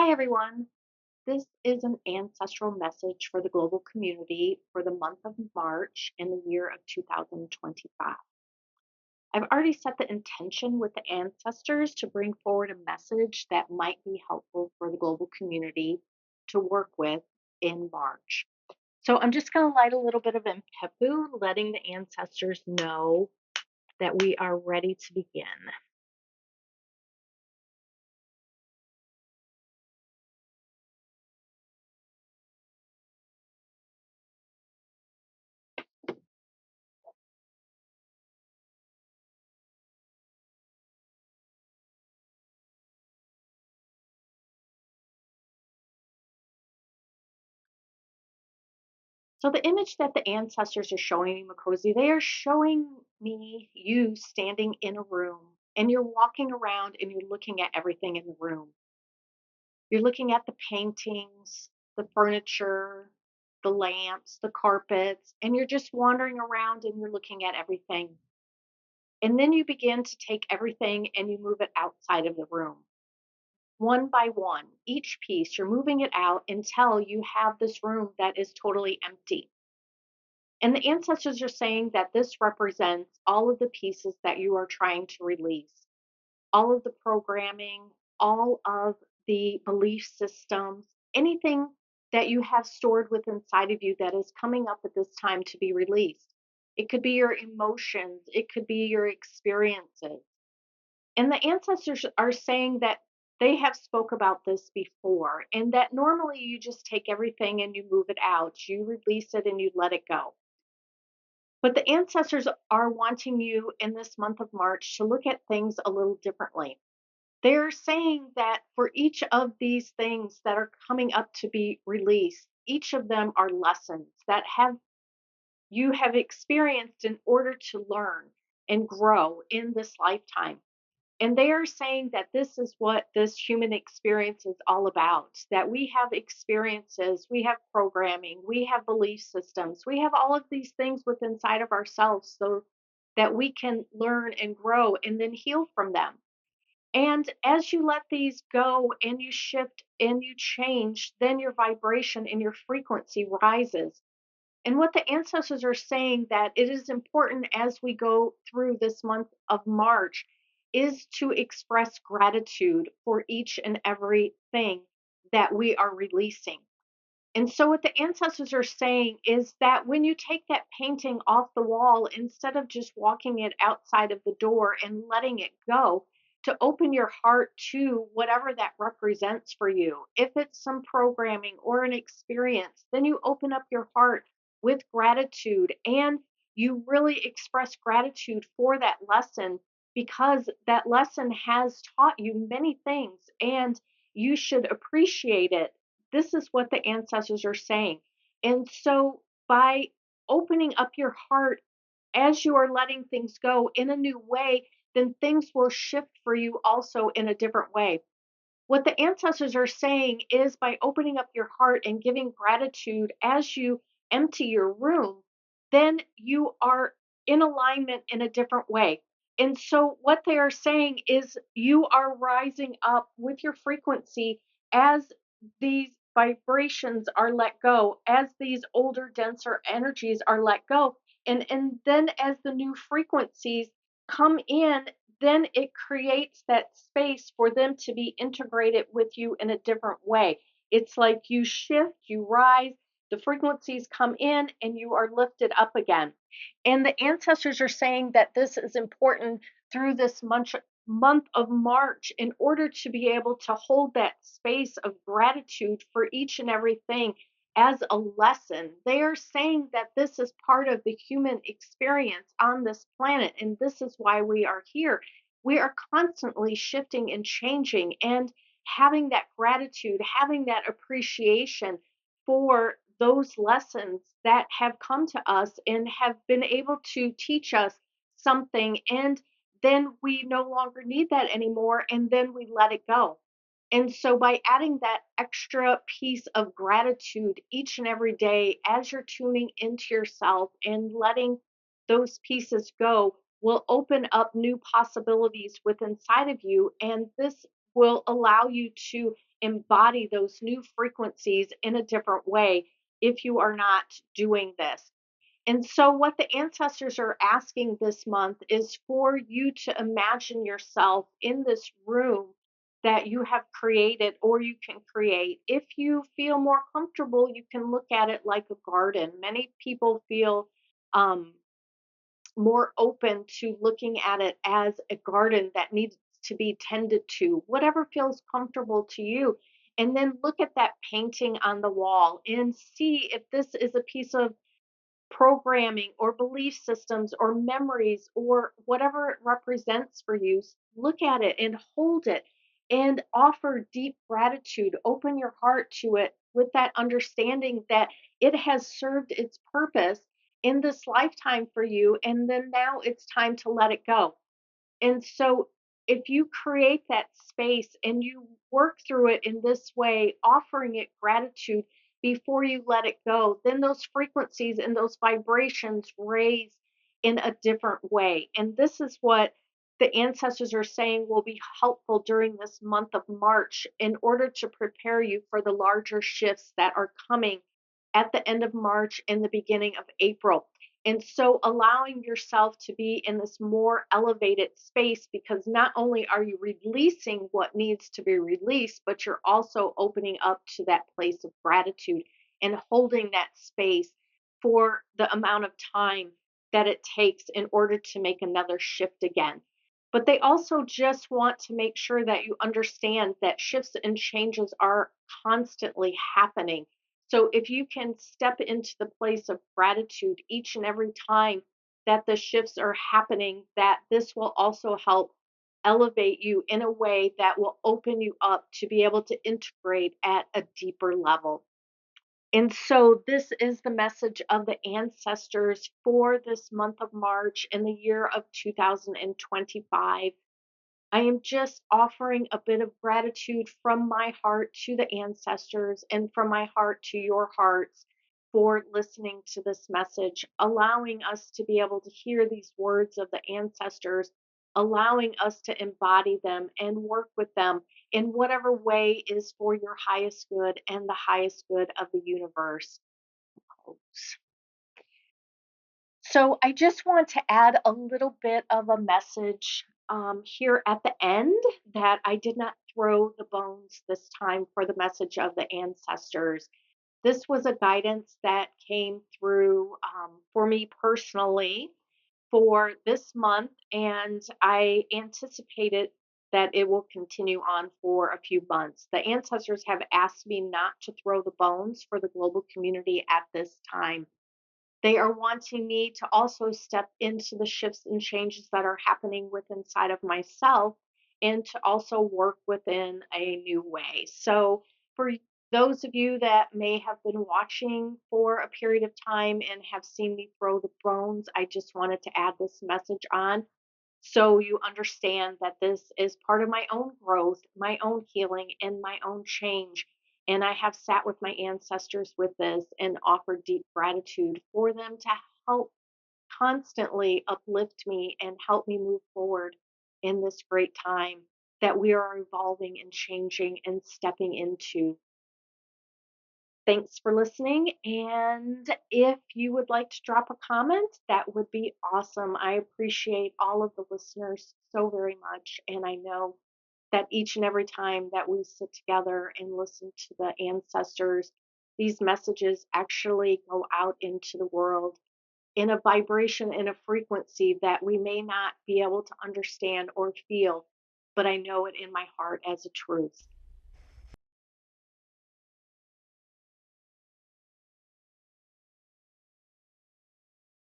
Hi, everyone. This is an ancestral message for the global community for the month of March in the year of 2025. I've already set the intention with the ancestors to bring forward a message that might be helpful for the global community to work with in March. So I'm just going to light a little bit of impepu, letting the ancestors know that we are ready to begin. So the image that the ancestors are showing me, Makosi, they are showing me you standing in a room and you're walking around and you're looking at everything in the room. You're looking at the paintings, the furniture, the lamps, the carpets, and you're just wandering around and you're looking at everything. And then you begin to take everything and you move it outside of the room. One by one, each piece, you're moving it out until you have this room that is totally empty. And the ancestors are saying that this represents all of the pieces that you are trying to release, all of the programming, all of the belief systems, anything that you have stored within inside of you that is coming up at this time to be released. It could be your emotions, it could be your experiences. And the ancestors are saying that they have spoke about this before and that normally you just take everything and you move it out, you release it and you let it go. But the ancestors are wanting you in this month of March to look at things a little differently. They're saying that for each of these things that are coming up to be released, each of them are lessons that have you have experienced in order to learn and grow in this lifetime. And they are saying that this is what this human experience is all about, that we have experiences, we have programming, we have belief systems, we have all of these things within inside of ourselves so that we can learn and grow and then heal from them. And as you let these go and you shift and you change, then your vibration and your frequency rises. And what the ancestors are saying that it is important as we go through this month of March is to express gratitude for each and every thing that we are releasing. And so what the ancestors are saying is that when you take that painting off the wall, instead of just walking it outside of the door and letting it go, to open your heart to whatever that represents for you. If it's some programming or an experience, then you open up your heart with gratitude and you really express gratitude for that lesson because that lesson has taught you many things and you should appreciate it. This is what the ancestors are saying. And so by opening up your heart as you are letting things go in a new way, then things will shift for you also in a different way. What the ancestors are saying is by opening up your heart and giving gratitude as you empty your room, then you are in alignment in a different way. And so, what they are saying is you are rising up with your frequency as these vibrations are let go, as these older, denser energies are let go. And then, as the new frequencies come in, then it creates that space for them to be integrated with you in a different way. It's like you shift, you rise, the frequencies come in, and you are lifted up again. And the ancestors are saying that this is important through this month of March in order to be able to hold that space of gratitude for each and everything as a lesson. They are saying that this is part of the human experience on this planet, and this is why we are here. We are constantly shifting and changing, and having that gratitude, having that appreciation for those lessons that have come to us and have been able to teach us something. And then we no longer need that anymore, and then we let it go. And so, by adding that extra piece of gratitude each and every day as you're tuning into yourself and letting those pieces go, will open up new possibilities within inside of you. And this will allow you to embody those new frequencies in a different way if you are not doing this. And so, what the ancestors are asking this month is for you to imagine yourself in this room that you have created or you can create. If you feel more comfortable, you can look at it like a garden. Many people feel um, more open to looking at it as a garden that needs to be tended to, whatever feels comfortable to you. And then look at that painting on the wall and see if this is a piece of programming or belief systems or memories or whatever it represents for you. Look at it and hold it and offer deep gratitude. Open your heart to it with that understanding that it has served its purpose in this lifetime for you. And then now it's time to let it go. And so if you create that space and you work through it in this way, offering it gratitude before you let it go, then those frequencies and those vibrations raise in a different way. And this is what the ancestors are saying will be helpful during this month of March in order to prepare you for the larger shifts that are coming at the end of March and the beginning of April. And so allowing yourself to be in this more elevated space because not only are you releasing what needs to be released, but you're also opening up to that place of gratitude and holding that space for the amount of time that it takes in order to make another shift again. But they also just want to make sure that you understand that shifts and changes are constantly happening. So if you can step into the place of gratitude each and every time that the shifts are happening, that this will also help elevate you in a way that will open you up to be able to integrate at a deeper level. And so this is the message of the ancestors for this month of March in the year of 2025. I am just offering a bit of gratitude from my heart to the ancestors and from my heart to your hearts for listening to this message, allowing us to be able to hear these words of the ancestors, allowing us to embody them and work with them in whatever way is for your highest good and the highest good of the universe. So I just want to add a little bit of a message here at the end that I did not throw the bones this time for the message of the ancestors. This was a guidance that came through for me personally for this month, and I anticipated that it will continue on for a few months. The ancestors have asked me not to throw the bones for the global community at this time. They are wanting me to also step into the shifts and changes that are happening within inside of myself and to also work within a new way. So, for those of you that may have been watching for a period of time and have seen me throw the bones, I just wanted to add this message on so you understand that this is part of my own growth, my own healing, and my own change. And I have sat with my ancestors with this and offered deep gratitude for them to help constantly uplift me and help me move forward in this great time that we are evolving and changing and stepping into. Thanks for listening. And if you would like to drop a comment, that would be awesome. I appreciate all of the listeners so very much. And I know that each and every time that we sit together and listen to the ancestors, these messages actually go out into the world in a vibration, in a frequency that we may not be able to understand or feel, but I know it in my heart as a truth.